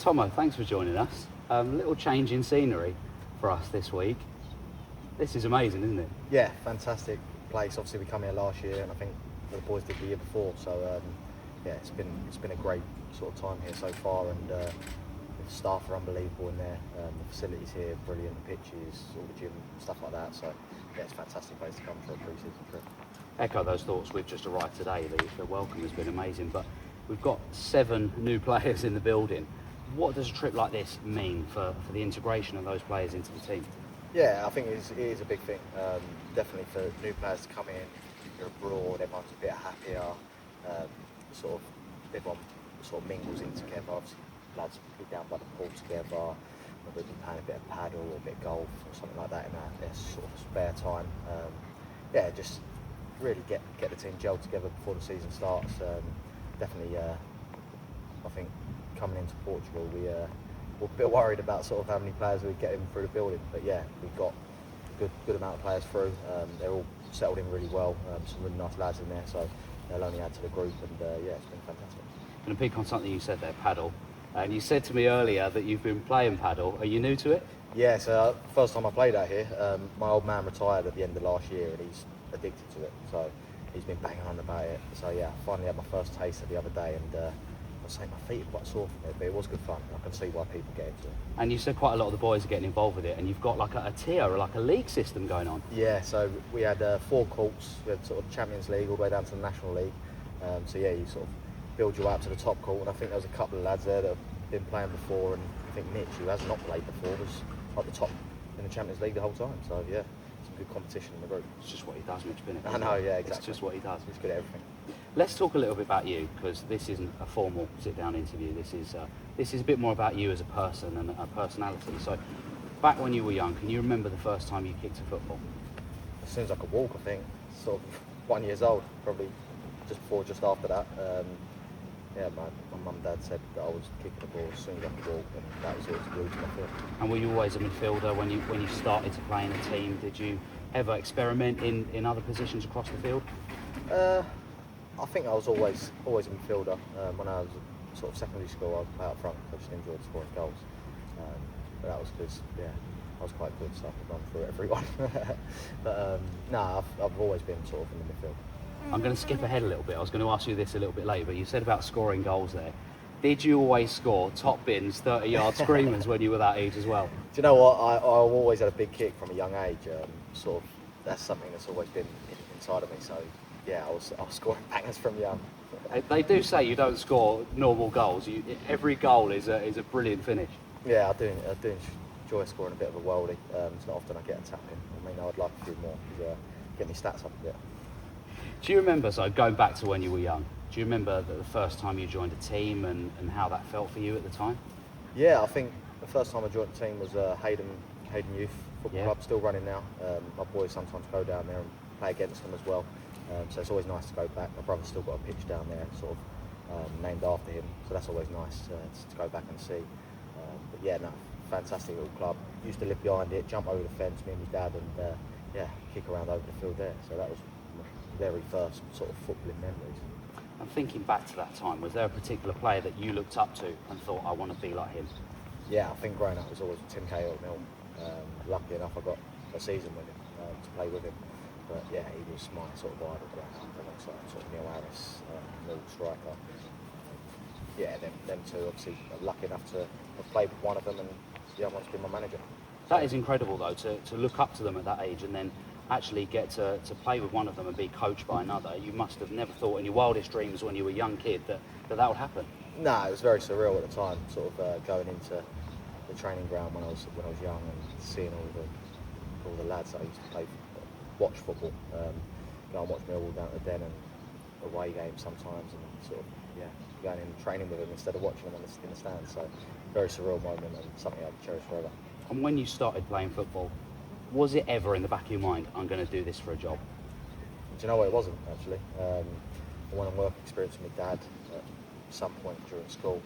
Tomo, thanks for joining us. Little change in scenery for us this week. This is amazing, isn't it? Yeah, fantastic place. Obviously, we come here last year, and I think the boys did the year before. So yeah, it's been a great sort of time here so far, and the staff are unbelievable in there. The facilities here, brilliant. The pitches, all the gym, stuff like that. So yeah, it's a fantastic place to come for a pre-season trip. Echo those thoughts. We've just arrived today. The welcome has been amazing, but we've got 7 new players in the building. What does a trip like this mean for the integration of those players into the team? Yeah, I think it is a big thing. Definitely for new players to come in, you're abroad, everyone's a bit happier. Sort of everyone sort of mingles in together. Obviously, lads be down by the pool together. We'll be playing a bit of paddle or a bit of golf or something like that in their sort of spare time. Yeah, just really get the team gelled together before the season starts. Definitely, I think coming into Portugal, we're a bit worried about sort of how many players we get in through the building. But yeah, we've got a good amount of players through. They're all settled in really well. Some really nice lads in there, so they'll only add to the group. And yeah, it's been fantastic. And to pick on something you said there, paddle. And you said to me earlier that you've been playing paddle. Are you new to it? Yeah, so first time I played out here, my old man retired at the end of last year, and he's addicted to it. So he's been banging on about it. So yeah, I finally had my first taste the other day, and I was saying my feet are quite sore from it, but it was good fun. I can see why people get into it. And you said quite a lot of the boys are getting involved with it, and you've got like a tier or like a league system going on. Yeah, so we had 4 courts. We had sort of Champions League all the way down to the National League. So yeah, you sort of build you up to the top court, and I think there was a couple of lads there that have been playing before, and I think Mitch, who has not played before, was at the top in the Champions League the whole time. So yeah, some good competition in the group. It's just what he does, Mitch Bennett. I know, yeah, exactly. It's just what he does. He's good at everything. Let's talk a little bit about you, because this isn't a formal sit-down interview. This is a bit more about you as a person and a personality. So, back when you were young, can you remember the first time you kicked a football? As soon as I could walk, I think, sort of 1 year old, probably just after that. Yeah, my mum and dad said that I was kicking the ball as soon as I could walk, and that was it, glued to my foot. And were you always a midfielder when you started to play in a team? Did you ever experiment in other positions across the field? I think I was always a midfielder. When I was sort of secondary school, I would play up front. I just enjoyed scoring goals. But that was because, yeah, I was quite good, so I could run through everyone. But no, I've always been sort of in the midfield. I'm going to skip ahead a little bit. I was going to ask you this a little bit later, but you said about scoring goals there. Did you always score top bins, 30-yard screamers when you were that age as well? Do you know what? I always had a big kick from a young age. Sort of, that's something that's always been inside of me. So yeah, I was scoring bangers from young. They do say you don't score normal goals. Every goal is a brilliant finish. Yeah, I do enjoy scoring a bit of a worldie. It's not often I get a tap in. I mean, I'd like to do more to get my stats up a bit. Do you remember, so going back to when you were young, do you remember the first time you joined a team and how that felt for you at the time? Yeah, I think the first time I joined the team was Hayden Youth Football Club, still running now. My boys sometimes go down there and play against them as well. So it's always nice to go back. My brother's still got a pitch down there, sort of named after him. So that's always nice to go back and see. But yeah, no, fantastic little club. Used to live behind it, jump over the fence, me and my dad, and yeah, kick around over the field there. So that was my very first sort of footballing memories. And thinking back to that time, was there a particular player that you looked up to and thought, I want to be like him? Yeah, I think growing up was always Tim Cahill at Mill. Lucky enough, I got a season with him to play with him. But yeah, he was my sort of idol growing up, alongside sort of Neil Harris, Mill striker. Yeah, them two, obviously, I'm lucky enough to have played with one of them, and the other one's been my manager. That is incredible, though, to look up to them at that age and then actually get to play with one of them and be coached by another. You must have never thought in your wildest dreams when you were a young kid that would happen. No, it was very surreal at the time, sort of going into the training ground when I was young and seeing all the lads that I used to watch football, go and watch Millwall down at the Den and away games sometimes, and sort of going in and training with them instead of watching them in the stands. So very surreal moment and something I'll cherish forever. And when you started playing football, was it ever in the back of your mind, I'm going to do this for a job? Do you know what, it wasn't actually. I went on work experience with my dad at some point during school.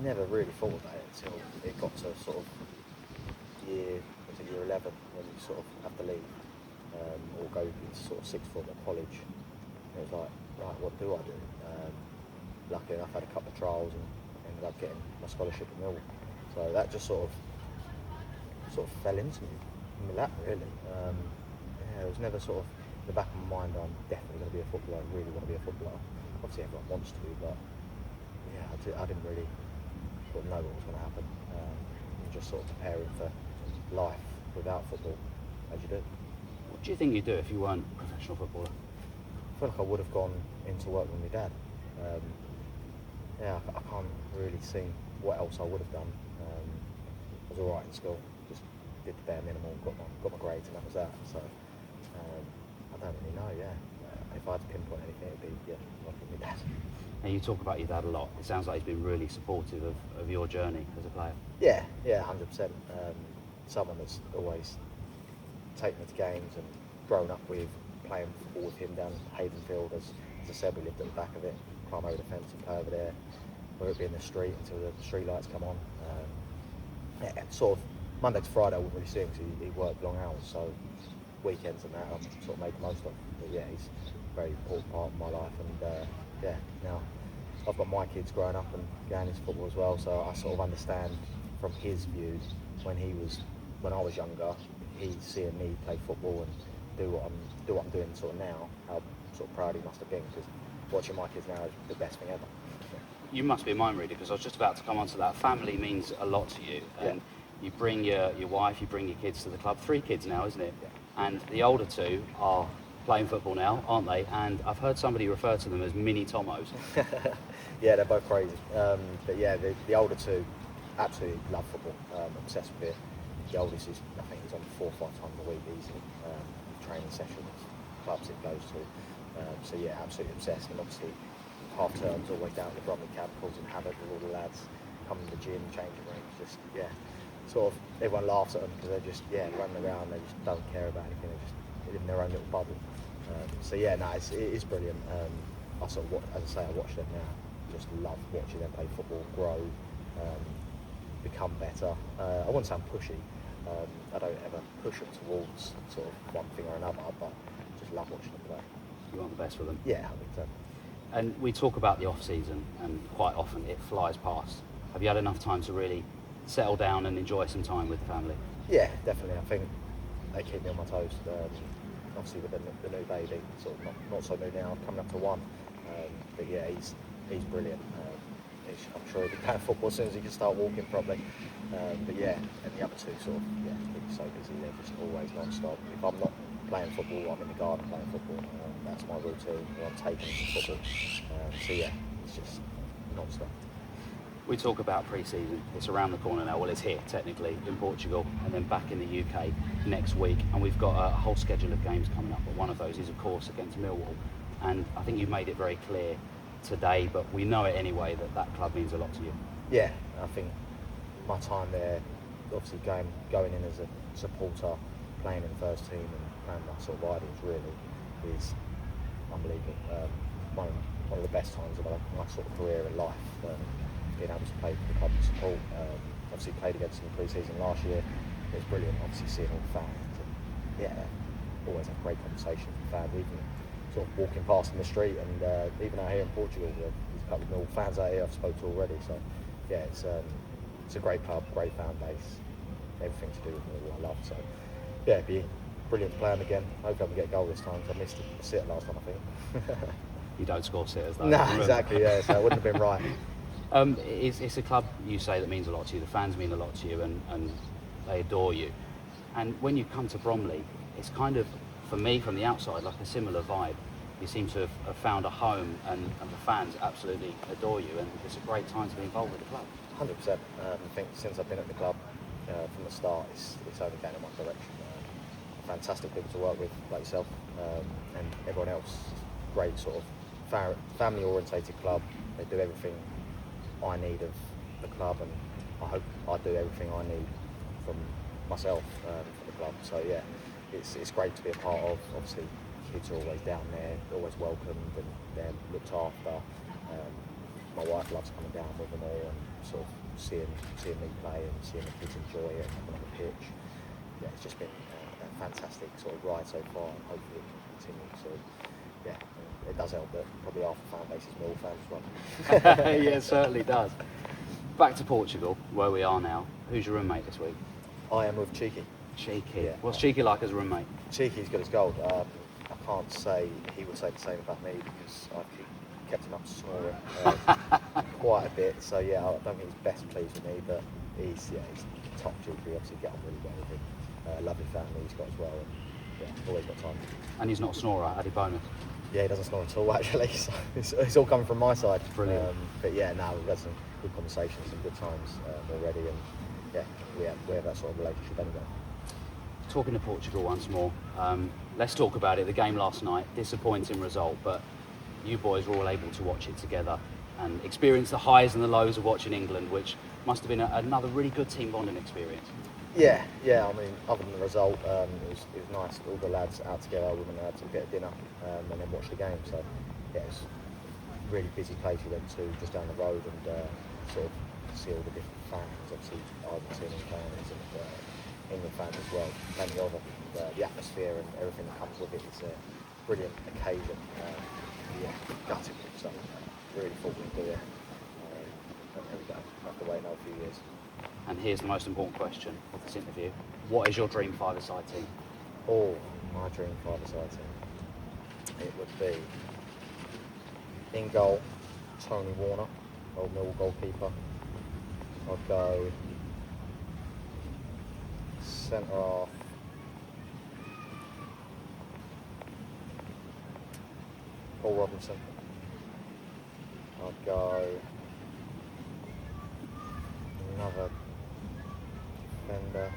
Never really thought about it until it got to sort of year 11 when you sort of have to leave or go into sort of sixth form or college. And it was like, right, what do I do? Luckily enough, I had a couple of trials and ended up getting my scholarship at Millwall. So that just sort of fell into me in my lap, really. It was never sort of in the back of my mind, I'm definitely going to be a footballer, I really want to be a footballer. Obviously everyone wants to, but yeah, I didn't really sort of know what was going to happen. And just sort of preparing for life without football, as you do. What do you think you'd do if you weren't a professional footballer? I feel like I would have gone into work with my dad. I can't really see what else I would have done. I was alright in school, just did the bare minimum, got my grades, and that was that. So I don't really know. If I had to pinpoint anything, it'd be working with my dad. And you talk about your dad a lot. It sounds like he's been really supportive of your journey as a player. Yeah, 100%. Someone that's always taken me to games and grown up with, playing football with him down Haydenfield. As I said, we lived at the back of it, climb over the fence and play over there, whether it be in the street until the street lights come on. Sort of Monday to Friday I wouldn't really see him because he worked long hours, so weekends and that I'm sort of making most of. But yeah, he's a very important part of my life, and now I've got my kids growing up and going into football as well, so I sort of understand from his view when I was younger, he's seeing me play football and do what I'm doing sort of now, how sort of proud he must have been, because watching my kids now is the best thing ever. You must be a mind reader, because I was just about to come on to that. Family means a lot to you, and you bring your wife, you bring your kids to the club. 3 kids now, isn't it? Yeah. And the older 2 are playing football now, aren't they? And I've heard somebody refer to them as mini Tommos. Yeah, they're both crazy. But yeah, the older 2 absolutely love football, obsessed with it. The oldest is, I think he's on 4 or 5 times a week easily, training sessions, clubs it goes to. So yeah, absolutely obsessed. And obviously half terms always down at the Bromley camp, causing havoc with all the lads, coming to the gym, changing rooms, just sort of everyone laughs at them because they're just running around, they just don't care about anything, they just live in their own little bubble. It is brilliant. I sort of, as I say, I watch them now, just love watching them play football, grow, become better. I wouldn't say I'm pushy. I don't ever push them towards sort of one thing or another, but just love watching them play. You want the best for them? Yeah, I think so. And we talk about the off-season, and quite often it flies past. Have you had enough time to really settle down and enjoy some time with the family? Yeah, definitely. I think they keep me on my toes. Obviously with the new baby, sort of not so new now, coming up to 1. But yeah, he's brilliant. I'm sure he'll be playing football as soon as he can start walking properly. But yeah, and the other 2 sort of keep me so busy. They're just always non-stop. If I'm not playing football, I'm in the garden playing football. That's my routine. I'm taking to football. So yeah, it's just non-stop. We talk about pre-season. It's around the corner now. Well, it's here technically in Portugal, and then back in the UK next week. And we've got a whole schedule of games coming up. But one of those is, of course, against Millwall. And I think you've made it very clear today, but we know it anyway, that club means a lot to you. Yeah, I think my time there, obviously going in as a supporter, playing in the first team and playing my sort of idols really is unbelievable. One of the best times of my sort of career and life, being able to play for the club and support. Obviously played against them in pre-season last year. It was brilliant, obviously seeing all the fans, and always have great conversations with fans, even sort of walking past in the street, and even out here in Portugal, there's a couple of Millwall fans out here I've spoken to already. So yeah, it's a great club, great fan base, everything to do with Millwall I love. So yeah, it'd be brilliant to play them again. Hopefully I can get a goal this time, because I missed a sitter last time, I think. You don't score sitters though. No, exactly, yeah, so it wouldn't have been right. It's a club, you say, that means a lot to you. The fans mean a lot to you, and they adore you. And when you come to Bromley, it's kind of, for me from the outside, like a similar vibe. You seem to have found a home, and the fans absolutely adore you, and it's a great time to be involved with the club. 100%. I think since I've been at the club from the start, it's only going in one direction. Fantastic people to work with, like yourself, and everyone else. Great sort of family-orientated club. They do everything I need of the club, and I hope I do everything I need from myself for the club. So yeah, it's great to be a part of. Obviously, kids are always down there, always welcomed, and they're looked after. My wife loves coming down with them all and sort of seeing me play and seeing the kids enjoy it on the pitch. Yeah, it's just been a fantastic sort of ride so far, and hopefully it can continue. So yeah, it does help that probably half the fan base is Millwall fans as well. Yeah, it certainly does. Back to Portugal, where we are now. Who's your roommate this week? I am with Cheeky. Cheeky. Yeah. What's Cheeky like as a roommate? Cheeky's good as gold. I can't say he would say the same about me because I've kept him up snoring quite a bit. So yeah, I don't think he's best pleased with me, but he's top Cheeky. Obviously, get on really well with him. Lovely family he's got as well. And, yeah, always got time. And he's not a snorer, added bonus. Yeah, he doesn't snore at all actually. So it's all coming from my side. Brilliant. But yeah, now we've had some good conversations, some good times already, and yeah, we have that sort of relationship anyway. Talking to Portugal once more, let's talk about it. The game last night, disappointing result, but you boys were all able to watch it together and experience the highs and the lows of watching England, which must have been another really good team bonding experience. Yeah. I mean, other than the result, it was nice. All the lads out together. We went out to a bit of dinner and then watch the game. So yeah, it was a really busy place we went to just down the road and sort of see all the different fans. Obviously, Argentinian fans and England fans as well. Many of them. The atmosphere and everything that comes with it is a brilliant occasion. Yeah, gutted with so really thought we'd do it. But there we go. We'll have to wait another few years. And here's the most important question of this interview. What is your dream five-a-side team? Oh, my dream five-a-side team. It would be in goal, Tony Warner, old Mill goalkeeper. I'd go centre half. Paul Robinson. I'd go another defender,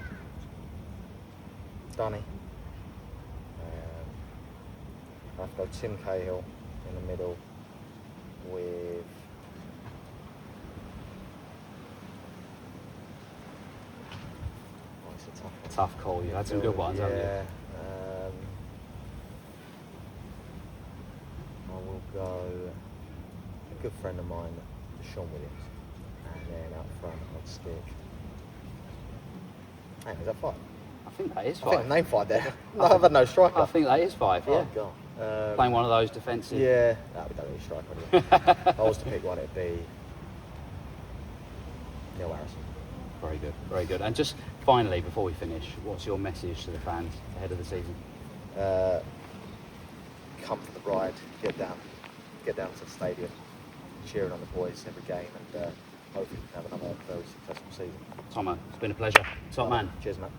Dunny. I have to go Tim Cahill in the middle with it's a tough one. Tough call. You had some good ones, haven't you? Yeah. I will go a good friend of mine, Sean Williams, and then out front I'd stick. Hang on, is that five? I think that is I think five. I've named five there. No, I've had no striker. I think that is five, yeah. Oh god. Playing one of those defensive. Yeah, no, we don't need a striker anyway. If I was to pick one, it'd be Neil Harrison. Very good, very good. And just finally, before we finish, what's your message to the fans ahead of the season? Come for the ride, get down to the stadium, cheering on the boys every game, and hopefully we can have another very successful season. Tomo, it's been a pleasure. Top man. Cheers, mate.